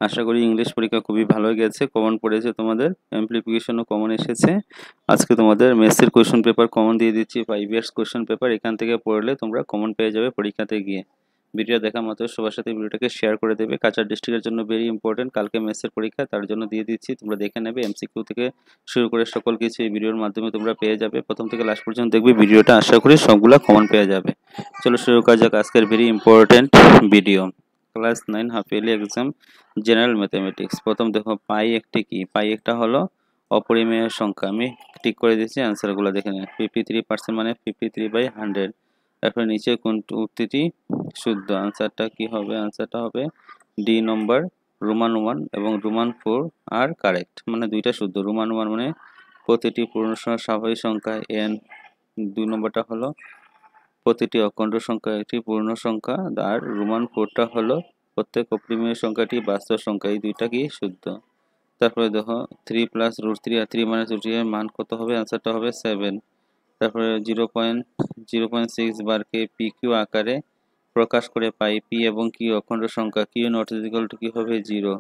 আশা করি ইংলিশ পরীক্ষা খুবই ভালো গেছে, কমন পড়েছে তোমাদের, অ্যামপ্লিফিকেশনও কমন এসেছে। আজকে তোমাদের মেথসের কোয়েশ্চেন পেপার কমন দিয়ে দিচ্ছি, 5 ইয়ার্স কোয়েশ্চেন পেপার। এখান থেকে পড়লে তোমরা কমন পেয়ে যাবে পরীক্ষাতে গিয়ে। ভিডিও দেখা মাত্র সবার সাথে ভিডিওটাকে শেয়ার করে দেবে। কাছাড় ডিস্ট্রিক্টের জন্য ভেরি ইম্পর্টেন্ট, কালকে মেথসের পরীক্ষা, তার জন্য দিয়ে দিচ্ছি, তোমরা দেখে নেবে। এমসিকিউ থেকে শুরু করে সকল কিছু এই ভিডিওর মাধ্যমে তোমরা পেয়ে যাবে। প্রথম থেকে লাস্ট পর্যন্ত দেখবে ভিডিওটা, আশা করি সবগুলা কমন পেয়ে যাবে। চলো শুরু করা যাক আজকের very important video. Class 9 half yearly exam, general mathematics. প্রথম দেখো পাই একটি কি, পাই একটা হলো অপরিমেয় সংখ্যা। আমি টিক করে দিচ্ছি, অ্যান্সারগুলো দেখে নিন। 53% মানে 53/100। তারপরে নিচে কোন উক্তিটি শুদ্ধ? আনসারটা কি হবে? আনসারটা হবে ডি নম্বর, রোমান 1 এবং রোমান 4 আর কারেক্ট, মানে দুইটা শুদ্ধ। রোমান 1 মানে প্রতিটি পূর্ণসংখ্যা স্বাভাবিক সংখ্যা n, 2 নম্বরটা হলো প্রতিটি অখণ্ড সংখ্যা একটি পূর্ণ সংখ্যা, আর রোমান 4টা হলো প্রত্যেক অপরিমেয় সংখ্যাটি বাস্তব সংখ্যা। এই দুইটা কি শুদ্ধ। তারপরে দেখো 3 প্লাস রুট 3 আর 3 মাইনাস রুট 3 এর মান কত হবে? আনসারটা হবে 7। তারপরে 0.6 বারকে পি কিউ আকারে প্রকাশ করে পাই। পি এবং কিউ অখণ্ড সংখ্যা, কিউ নট ইকুয়াল টু কি হবে? 0।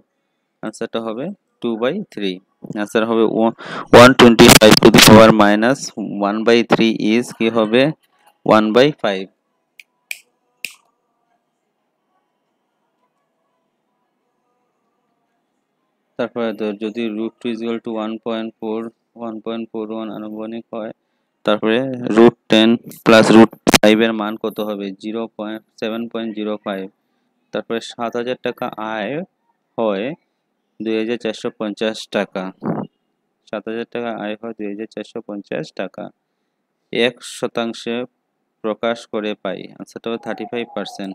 আনসারটা হবে 2/3। আনসার হবে 125 to the power minus 1/3 is কি হবে? 1/5। তারপরে যদি √2 = 1.41 আনুমানিক হয়, তারপরে √10 প্লাস √5 এর মান কত হবে? 7.05। তারপরে 7,000 টাকা আয় হয় 2,450 টাকা। 7,000 টাকা আয় হয় 2,450 টাকা। 1% প্রকাশ করে পাই। আনসারটা হবে 35%।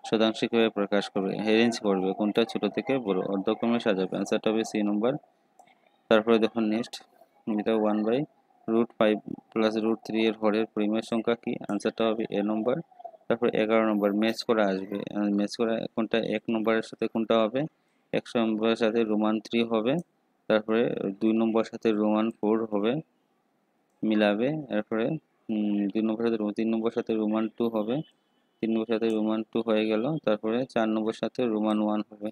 শতাংশে কিভাবে প্রকাশ করবে? অ্যারেঞ্জ করবে, কোনটা ছোট থেকে বড়, অর্ধক্রমে সাজাবে। অ্যান্সারটা হবে সি নম্বর। তারপরে দেখুন নেক্সট, এটা 1/√5 প্লাস √3 এর হরের পরিমেয় সংখ্যা কি? আনসারটা হবে এ নম্বর। তারপর 11 নম্বর, ম্যাচ করা আসবে। ম্যাচ করা কোনটা? 1 নম্বরের সাথে কোনটা হবে? 1 নম্বরের সাথে রোমান 3 হবে। তারপরে 2 নম্বরের সাথে রোমান 4 হবে, মিলাবে। এরপরে 2 নম্বরের সাথে 3 নম্বরের সাথে রোমান 2 হবে। 3 নম্বরের সাথে রোমান 2 হয়ে গেল। তারপরে 4 নম্বরের সাথে রোমান 1 হবে।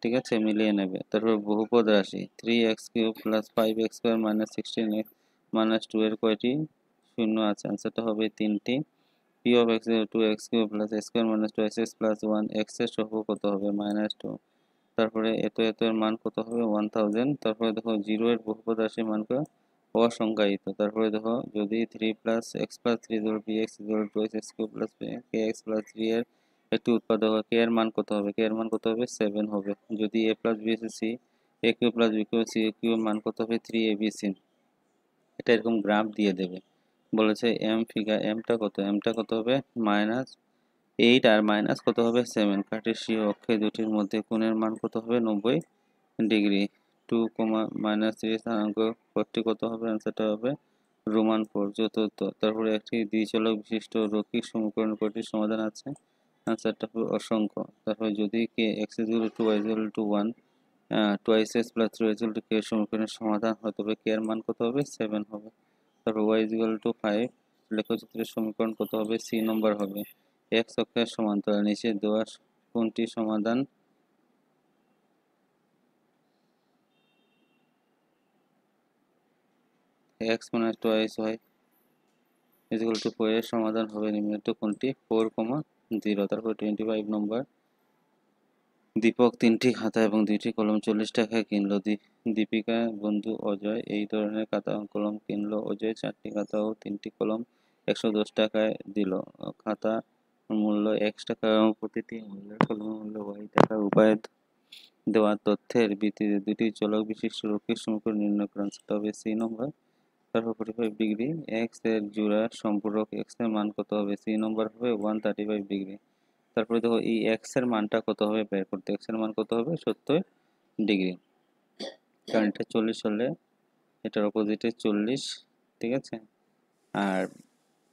ঠিক আছে, মিলিয়ে নেবে। তারপর বহুপদ রাশি 3x³ plus 5x² minus 16x minus 2 এর কয়টি শূন্য আছে? আনসারটা হবে 3টি। p of x is 2x³ plus x² minus 2x plus 1, x এর সহগ কত হবে? -2। তারপরে এত এর মান কত হবে? 1000। তারপরে দেখো 0 এর বহুপদ রাশির মান অসংজ্ঞায়িত। তারপরে দেখো যদি 3 plus x plus 3 bx 2x³ plus kx plus 3 এর একটি উৎপাদক হয়, কে এর মান কত হবে? কে এর মান কত হবে? 7 হবে। যদি a plus b C, a cube plus b cube C cube এর মান কত হবে? 3abc। এটা এরকম গ্রাফ দিয়ে দেবে। বলেছে এম ফিগার, এমটা কত? এমটা কত হবে? -8 আর মাইনাস কত হবে? 7। কার্টেসীয় অক্ষে দুটির মধ্যে কোণের মান কত হবে? 90 ডিগ্রি। 2, -3 স্থানাঙ্ক পদটি কত হবে? আনসারটা হবে রোমান 4। চতুর্থ, তারপরে একটি দ্বিচলক বিশিষ্ট রৈখিক সমীকরণ কয়টির সমাধান আছে? আনসারটা হবে অসংখ্য। তারপরে যদি কে x = 2 y = 1 2x plus 3y = k সমীকরণের সমাধান হয়, তবে k এর মান কত হবে? 7 হবে। তারপর y = 5 লেখচিত্রের সমীকরণ কত হবে? সি নম্বর হবে। x অক্ষের সমান্তরাল নিচে দেওয়া কোনটি সমাধান? x - 2y = 4 এর সমাধান হবে নিম্নলিখিত কোনটি? 4,0। তারপর 25 নম্বর, দীপক 3টি খাতা এবং 2টি কলম 40 টাকায় কিনলো। দীপিকা বন্ধু অজয় এই ধরনের খাতা ও কলম কিনলো। অজয় 4টি খাতা ও 3টি কলম 110 টাকায় দিল। খাতা মূল্য x টাকা এবং প্রতিটি মূল্যের কলমের মূল্য y টাকা। উভয় দেওয়া তথ্যের ভিত্তিতে দুটি চলক বিশিষ্ট রৈখিক সমীকরণ নির্ণয় করুন। সেটা হবে সি নম্বর। তারপর 45 ডিগ্রি, এক্স এর জোড়া সম্পূরক এক্স এর মান কত হবে? সি নম্বর হবে 135 ডিগ্রি। তারপরে দেখো এই এক্স এর মানটা কত হবে বের করতে। এক্স এর মান কত হবে? 70 ডিগ্রি। কারণ এটা 40 হলে এটার অপোজিটে 40, ঠিক আছে। আর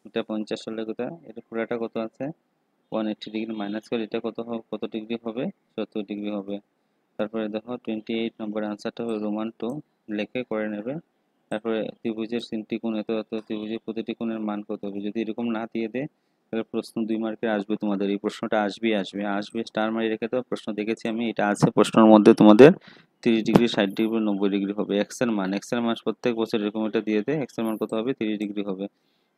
এটা 50 হলে কোথা? এটা পুরাটা কত আছে? 180 ডিগ্রি মাইনাস করে এটা কত ডিগ্রি হবে? 70 ডিগ্রি হবে। তারপরে দেখো 28 নম্বর আনসারটা হবে রোমান 2 লেখে করে নেবে। তারপরে ত্রিভুজের 3টি কোণ এত ত্রিভুজের প্রতিটি কোণের মান কত হবে? যদি এরকম না দিয়ে দেয় তাহলে প্রশ্ন 2 মার্কের আসবে তোমাদের, এই প্রশ্নটা আসবে স্টার মারি রেখে দাও। প্রশ্ন দেখেছি আমি, এটা আছে প্রশ্নের মধ্যে তোমাদের 30 ডিগ্রি 60 ডিগ্রি 90 ডিগ্রি হবে। এক্স এর মান প্রত্যেক বছর এরকম এটা দিয়ে দেয়। এক্স এর মান কত হবে? 30 ডিগ্রি হবে।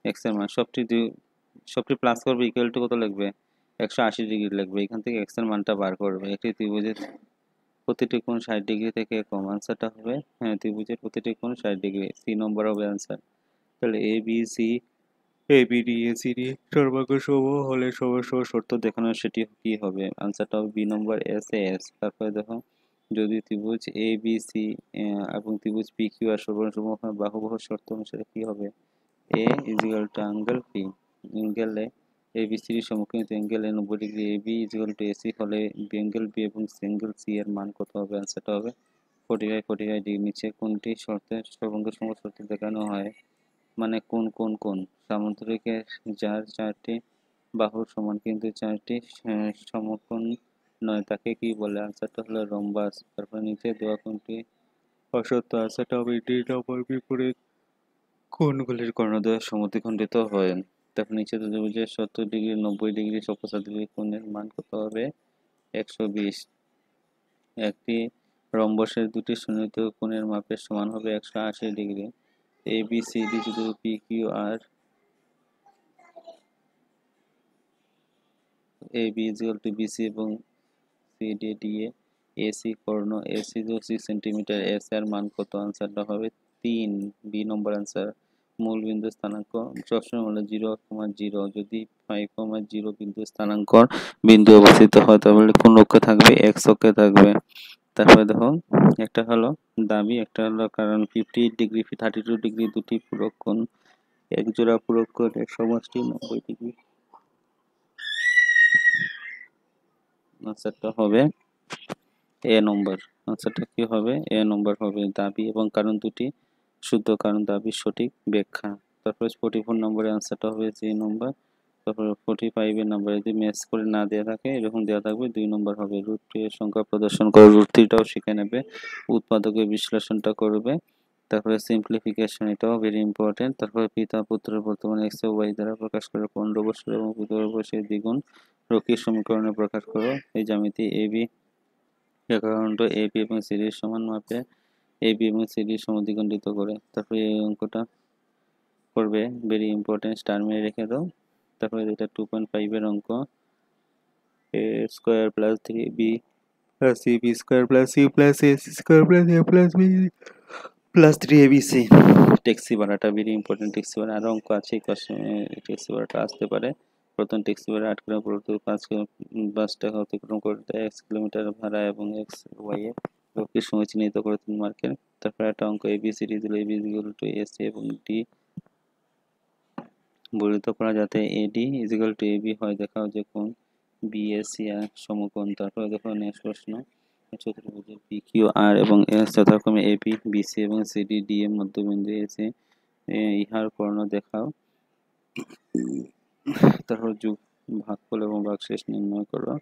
এক্স এর মান সবটি প্লাস করবে, ইকুয়াল টু কত লিখবে? 180 ডিগ্রি লিখবে। এখান থেকে এক্স এর মানটা বার করবে। একটি ত্রিভুজের প্রতিটি কোণ 60 ডিগ্রি থেকে কম। আনসারটা হবে, হ্যাঁ, ত্রিভুজের প্রতিটি কোণ 60 ডিগ্রি, সি নম্বর হবে আনসার। তাহলে A B C, A B D A C D সর্বাঙ্গ সমূহ হলে সমস্ত শর্ত দেখানো, সেটি কি হবে? আনসারটা হবে B number, S A S. তারপরে দেখো, যদি ত্রিভুজ এ বি সি এবং ত্রিভুজ পি কিউ আর সর্বাঙ্গ সমূহ বাহুবাহু শর্ত অনুসারে কি হবে? এ ইজিক্যাল টু অ্যাঙ্গেল পি, অ্যাঙ্গেলে এ বি সির সম্মুখীন angle 90 degree, A B equal to AC হলে অ্যাঙ্গেল বি এবং অ্যাঙ্গেল সি এর মান কত হবে? আনসারটা হবে 45 ডিগ্রি। নিচে কোনটি শর্তের সর্বাঙ্গ সমূহ শর্ত দেখানো হয়? মানে কোন সামুদ্রিকের যার 4টি বাহুর সমান কিন্তু 4টি সমকোণ নয়, তাকে কি বলে? আনসারটা হলো রম্বাস। তারপর নিচে দেওয়া কোনটি অসত্য? আনসারটা হবে ডি নম্বর, বিপরীত কোণগুলির কর্ণদ্বয় সমদ্বিখণ্ডিত হয়। তারপর নিচে ত্রিভুজের 70 ডিগ্রি 90 ডিগ্রি 75 ডিগ্রি কোণের মান কত হবে? 120। একটি রম্বসের দুটি সন্নিহিত কোণের মাপের সমান হবে 180 degree. A B C D যদি পি কিউ আর A B equal to BC এবং C D D A AC কর্ণ এসি 6 সেন্টিমিটার, এস এর মান কত? আনসারটা হবে 3, বি নম্বর আনসার। মূল বিন্দু স্থানাঙ্ক সবসময় হলো 0,0। যদি 5,0 বিন্দু স্থানাঙ্কর বিন্দু অবস্থিত হয় তাহলে কোন অক্ষে থাকবে? এক্স অক্ষে থাকবে। তারপরে দেখো, একটা হলো দাবি, একটা হলো কারণ 50 ডিগ্রি 32 ডিগ্রি দুটি পূরক কোণ, এক জোড়া পূরক কোণের সমষ্টি 90 ডিগ্রি। আনসারটা হবে এ নম্বর। আনসারটা কি হবে? এ নম্বর হবে। দাবি এবং কারণ দুটি শুদ্ধ, কারণ দাবির সঠিক ব্যাখ্যা। তারপরে 44 নম্বরের আনসারটা হবে সি নম্বর। তারপরে 45 এর নাম্বার যদি ম্যাচ করে না দেওয়া থাকে, এরকম দেওয়া থাকবে, 2 নম্বর হবে। √2 এর সংখ্যা প্রদর্শন করে √3টাও শিখে নেবে। উৎপাদকের বিশ্লেষণটা করবে। তারপরে সিম্পলিফিকেশন, এটাও ভেরি ইম্পর্টেন্ট। তারপরে পিতা পুত্রের বর্তমান এক্স ও ওয়াই দ্বারা প্রকাশ করে 15 বছর এবং 15 বছরের দ্বিগুণ রৈখিক সমীকরণে প্রকাশ করো। এই জ্যামিতি এ বি রেখাখণ্ড এ বি এবং সিডির সমান মাপে এ বি এবং সিডি সমদ্বিখণ্ডিত করে। তারপরে এই অঙ্কটা করবে, ভেরি ইম্পর্টেন্ট, স্টার মেরে রেখে দাও। তারপরে এটা 2.5 এর অঙ্ক, এ স্কোয়ার প্লাস 3বি plus C B square plus C plus A C square plus A plus B plus 3abc। Taxi ভাড়াটা ভেরি ইম্পর্টেন্ট। ট্যাক্সি ভাড়া আরও অঙ্ক আছে, ট্যাক্সি ভাড়াটা আসতে পারে। প্রথম ট্যাক্সি ভাড়া 8 কিলোমিটার 5 টাকা অতিক্রম করতে 1 কিলোমিটার ভাড়া এবং এক্স ওয়াই এর রৈখিক সময় চিহ্নিত করে 3 মার্কের। তারপরে একটা অঙ্ক এবিসিডি দিল, এবি ইকুয়াল টু এসি এবং ডি বর্ধিত করা যাতে এডি ইকুয়াল টু এবি হয়, দেখাও যে কোন বিএসি আর সমকোণ। তারপরে দেখো নেক্সট প্রশ্ন, চতুর্ভুজের পি কিউ আর এবং এস যথাক্রমে এবি বিসি এবং সিডি ডি এর মধ্যবিন্দু এসে ইহার কর্ণ দেখাও। তারপর যোগ, ভাগফল এবং ভাগশেষ নির্ণয় করো।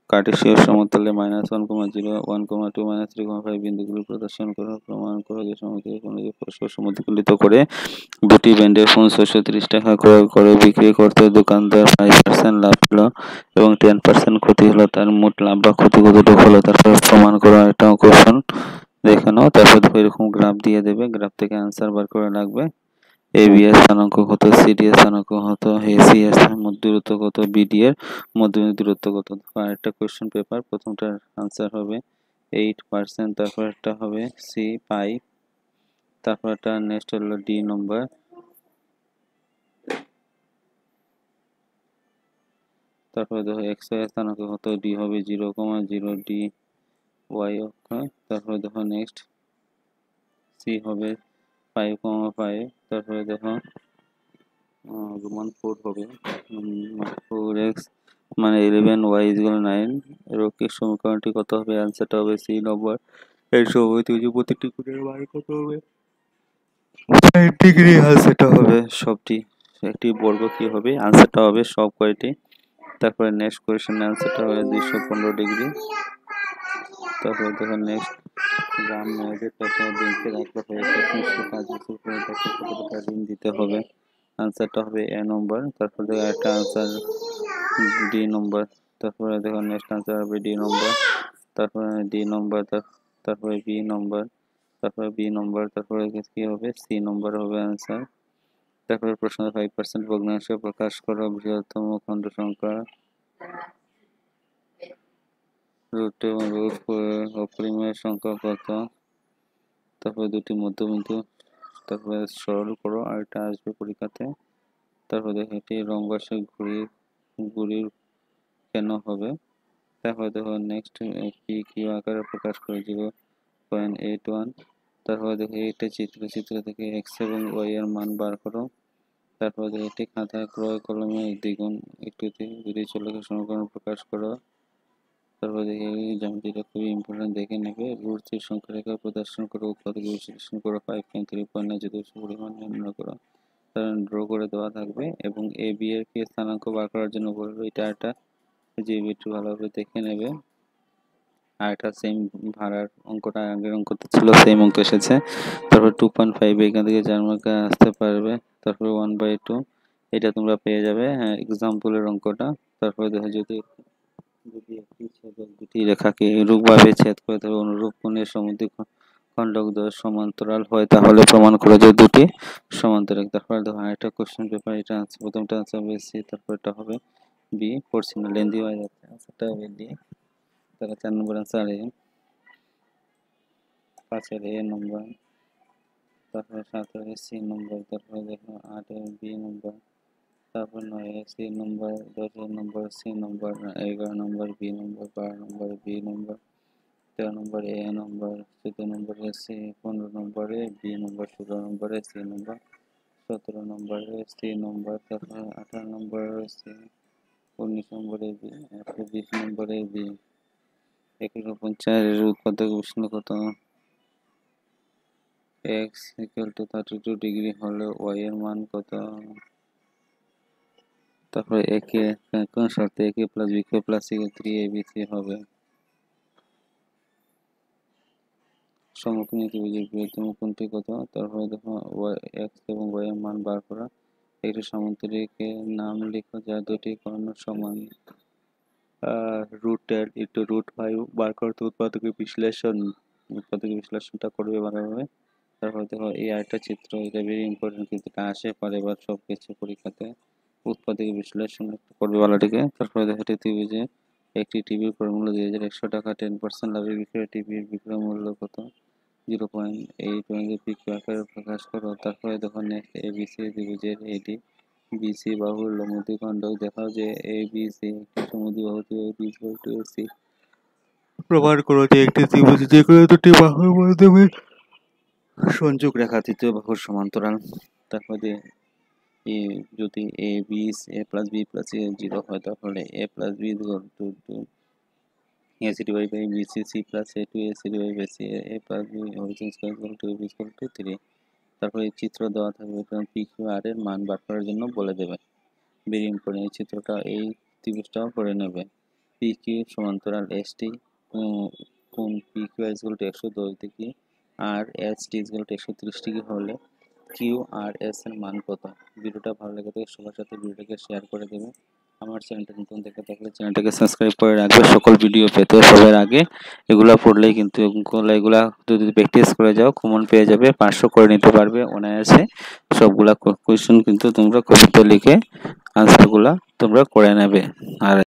কার্টেসীয় সমতলে -1,0 1,2 -3,5 বিন্দুগুলি প্রদর্শন করো। প্রমাণ করো যে সমতলে কোণকে পরস্পর সমদ্বিখণ্ডিত করে দুটি ব্যান্ডের ফোন 630 টাকা ক্রয় করে বিক্রি করতে দোকানদার 5% লাভ হলো এবং 10% ক্ষতি হলো। তার মোট লাভ বা ক্ষতি কতটুকু হলো? তারপর প্রমাণ করো। একটা কোশ্চেন দেখে নাও। তারপর দেখো এরকম গ্রাফ দিয়ে দেবে, গ্রাফ থেকে অ্যান্সার বার করে রাখবে। এ বি এর স্থানাঙ্ক কত, সি ডি এর স্থানাঙ্ক কত, এ সি এর মধ্য দূরত্ব কত, বি ডি এর মধ্যবিন্দু দূরত্ব কত। আরেকটা কোশ্চেন পেপার, প্রথমটার আনসার হবে 8%, তারপর একটা হবে সি পাই, তারপর একটা নেক্সট হলো ডি নম্বর। তারপরে দেখো এক্স এর স্থানাঙ্ক কত, ডি হবে 0,0 ডি ওয়াই অক্ষ। তারপরে দেখো নেক্সট সি হবে 5,5। তারপরে দেখো রোমান 4 হবে 4x মানে 11y = 9। রৈখিক সমীকরণটি কত হবে? অ্যান্সারটা হবে সি নম্বর। এই সময় তুই প্রতিটি কোণের মান কত হবে? 60 ডিগ্রি। আনসারটা হবে সবটি। একটি বর্গ কি হবে? আনসারটা হবে সব কয়টি। তারপরে নেক্সট কোয়েশ্চেনের আনসারটা হবে 215 ডিগ্রি। তারপরে দেখো নেক্সট, গ্রাম মেয়েদের কত ব্যাংকে রাখতে হবে, 5 বছর পরে তাকে কত টাকা ঋণ দিতে হবে। আনসারটা হবে এ নম্বর। তারপরে দেখো একটা আনসার ডি নম্বর। তারপরে দেখো নেক্সট আনসার হবে ডি নম্বর, তারপরে ডি নম্বর, তারপরে বি নম্বর, তারপরে বি নম্বর, তারপরে কি হবে সি নম্বর হবে আনসার। তারপরে প্রশ্ন 5% ভগ্নাংশ প্রকাশ করো, বৃহত্তম খণ্ড সংখ্যা রুট এবং রুট অপরিমেয় সংখ্যা কত, তারপরে দুটি মধ্যবিন্দু, তারপরে সরল করো আর এটা আসবে পরীক্ষাতে। তারপরে দেখো এটি রম্বাসে ঘুড়ির কেন হবে। তারপরে দেখো নেক্সট পি কিউ আকারে প্রকাশ করে 0.81। তারপরে দেখো এটা চিত্র থেকে এক্স এবং ওয়াই এর মান বার করো। তারপরে দেখো এটি খাতায় ক্রয় কলমে দ্বিগুণ একটিতে দুটি চলকের সমীকরণ প্রকাশ করো। তারপরে দেখে এই জ্যামিতিটা খুবই ইম্পর্টেন্ট, দেখে নেবে। রুট 3 সংখ্যা রেখা প্রদর্শন করো, উৎপাদক বিশ্লেষণ করো, 5.3 যথেষ্ট পরিমাণ নির্ণয় করো। তারা ড্র করে দেওয়া থাকবে এবং এ বি এর কে স্থানাঙ্ক বার করার জন্য বলবো। এটা একটা যে একটু ভালোভাবে দেখে নেবে। আর এটা সেম ভাড়ার অঙ্কটা আগের অঙ্কতে ছিল, সেম অঙ্ক এসেছে। তারপর 2.5 এখান থেকে 4 মার্কে আসতে পারবে। তারপর 1/2 এটা তোমরা পেয়ে যাবে, হ্যাঁ এক্সাম্পলের অঙ্কটা। তারপরে দেখো যদি একটি ছেদক দুটি রেখাকে এরূপভাবে ছেদ করে তবে অনুরূপ কোণের খণ্ডক সমান্তরাল হয় তাহলে প্রমাণ করে যে দুটি সমান্তরাল। তারপরে দেখো আরেকটা কোশ্চেন পেপার, এটা আছে প্রথমটা আছে হবে সি, তারপরটা হবে বি। পড়ছি না, লেন্দি হয়ে যাচ্ছে, আনসারটা হবে ডি। তাহলে 4 নম্বর আনসার এ, 5 এ নম্বর, তারপরে 7 সি নম্বর, তারপরে দেখো 8 বি নম্বর, তারপর 9 সি নম্বর, 10 নম্বর সি নম্বর, 11 নম্বর বি নম্বর, 12 নম্বর বি নম্বর, 13 নম্বরে এ নম্বর, 14 নম্বরে সি, 15 নম্বরে বি নম্বর, 16 নম্বরে সি নম্বর, 17 নম্বরে সি নম্বর, তারপর 18 নম্বরে সি, 19 নম্বরে বি, 20 নম্বরে বি। 1.4 উৎপাদক উষ্ণ কত, x = 32 ডিগ্রি হলে y এর মান কত। তারপরে একে কোন শর্তে একে plus B k plus C 3abc হবে। সমকোণী ত্রিভুজের বৃহত্তম কোণটি কত। তারপরে দেখো এক্স এবং ওয়াই এর মান বার করা। একটি সমান্তরিকের নাম লিখো যার দুটি কর্ণ সমান। √10 * √5 বার করতে উৎপাদকের বিশ্লেষণটা করবে ভালোভাবে। তারপর দেখো এই আরেকটা চিত্র, এটা ভেরি ইম্পর্টেন্ট, কিন্তু এটা আসে পরে এবার সব কিছু পরীক্ষাতে। উৎপাদকের বিশ্লেষণ করবে ভালোটিকে। তারপরে দেখো ত্রিভুজে একটি টিভির ক্রয় মূল্য 2100 টাকা, 10% লাভের বিক্রয় টিভির বিক্রয় মূল্য কত, 0.8 পি কিউ আকারে প্রকাশ করো। তারপরে দেখো নেক্সট এবিসি ত্রিভুজের এডি বিসি বাহুর মধ্যখণ্ডক দেখাও যে এবিসি একটি সমদ্বিবাহু এবিসি প্রমাণ করো যে একটি ত্রিভুজ যে কোনো দুটি বাহুর মাধ্যমে সংযোগ রেখা তৃতীয় বাহুর সমান্তরাল। তারপরে যদি A B A plus B plus C 0 হয় তাহলে A plus B AC divided by BC C plus A2 AC divided by C A plus B origin square equal to B equal to 3। তারপর এই চিত্র দেওয়া থাকবে, কারণ P Q আর এর মান বার করার জন্য বলে দেবে। ভেরি ইম্পর্টেন্ট, এই চিত্রটা এই ত্রিভুজটাও করে নেবে। পি কিউ সমান্তরাল এস টি, কোণ P Q R equal to 110 degree আর S T equal to 130 degree হলে কিউ আর এস এর মান কত। ভিডিওটা ভালো লাগে তো সবার সাথে ভিডিওটাকে শেয়ার করে দেবে। আমার চ্যানেলটা নতুন দেখে থাকলে চ্যানেলটাকে সাবস্ক্রাইব করে রাখবে সকল ভিডিও পেতে সবার আগে। এগুলা পড়লেই কিন্তু এগুলা যদি প্র্যাকটিস করে যাও কমন পেয়ে যাবে, 500 করে নিতে পারবে অনায়াসে। সবগুলা কোয়েশ্চেন কিন্তু তোমরা কবিতা লিখে আনসারগুলা তোমরা করে নেবে। আর